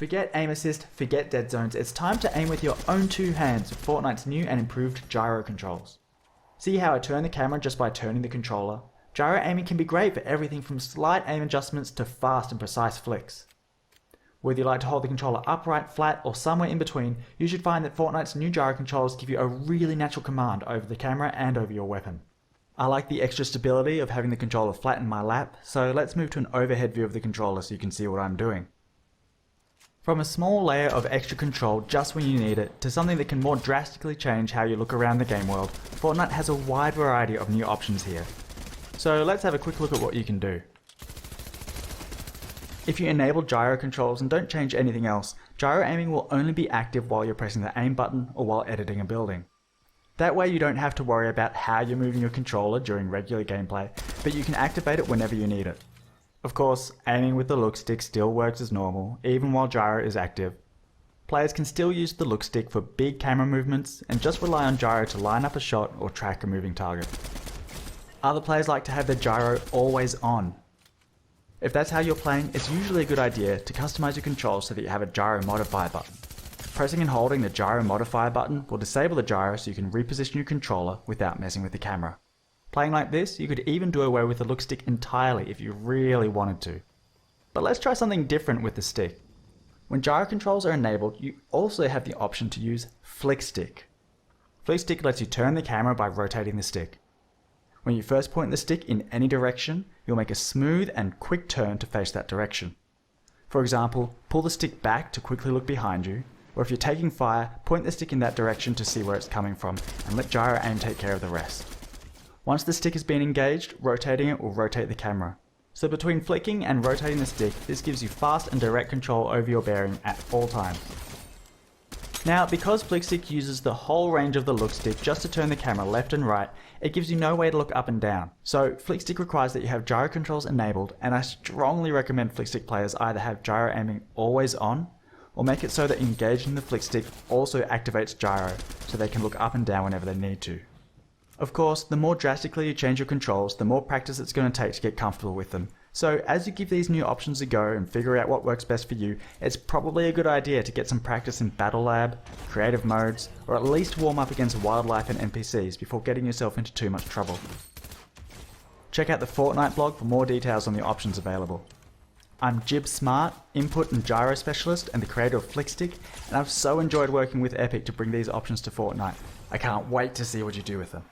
Forget aim assist, forget dead zones, it's time to aim with your own two hands with Fortnite's new and improved Gyro Controls. See how I turn the camera just by turning the controller? Gyro aiming can be great for everything from slight aim adjustments to fast and precise flicks. Whether you like to hold the controller upright, flat, or somewhere in between, you should find that Fortnite's new Gyro Controls give you a really natural command over the camera and over your weapon. I like the extra stability of having the controller flat in my lap, so let's move to an overhead view of the controller so you can see what I'm doing. From a small layer of extra control just when you need it, to something that can more drastically change how you look around the game world, Fortnite has a wide variety of new options here. So let's have a quick look at what you can do. If you enable gyro controls and don't change anything else, gyro aiming will only be active while you're pressing the aim button or while editing a building. That way you don't have to worry about how you're moving your controller during regular gameplay, but you can activate it whenever you need it. Of course, aiming with the look stick still works as normal, even while gyro is active. Players can still use the look stick for big camera movements and just rely on gyro to line up a shot or track a moving target. Other players like to have their gyro always on. If that's how you're playing, it's usually a good idea to customize your controls so that you have a Gyro Modifier button. Pressing and holding the Gyro Modifier button will disable the gyro so you can reposition your controller without messing with the camera. Playing like this, you could even do away with the look stick entirely if you really wanted to. But let's try something different with the stick. When gyro controls are enabled, you also have the option to use Flick Stick. Flick Stick lets you turn the camera by rotating the stick. When you first point the stick in any direction, you'll make a smooth and quick turn to face that direction. For example, pull the stick back to quickly look behind you, or if you're taking fire, point the stick in that direction to see where it's coming from, and let gyro aim take care of the rest. Once the stick has been engaged, rotating it will rotate the camera. So between flicking and rotating the stick, this gives you fast and direct control over your bearing at all times. Now, because Flick Stick uses the whole range of the look stick just to turn the camera left and right, it gives you no way to look up and down. So Flick Stick requires that you have gyro controls enabled, and I strongly recommend Flick Stick players either have gyro aiming always on, or make it so that engaging the Flick Stick also activates gyro, so they can look up and down whenever they need to. Of course, the more drastically you change your controls, the more practice it's going to take to get comfortable with them. So as you give these new options a go and figure out what works best for you, it's probably a good idea to get some practice in Battle Lab, creative modes, or at least warm up against wildlife and NPCs before getting yourself into too much trouble. Check out the Fortnite blog for more details on the options available. I'm Jib Smart, Input and Gyro Specialist and the creator of Flick Stick, and I've so enjoyed working with Epic to bring these options to Fortnite. I can't wait to see what you do with them.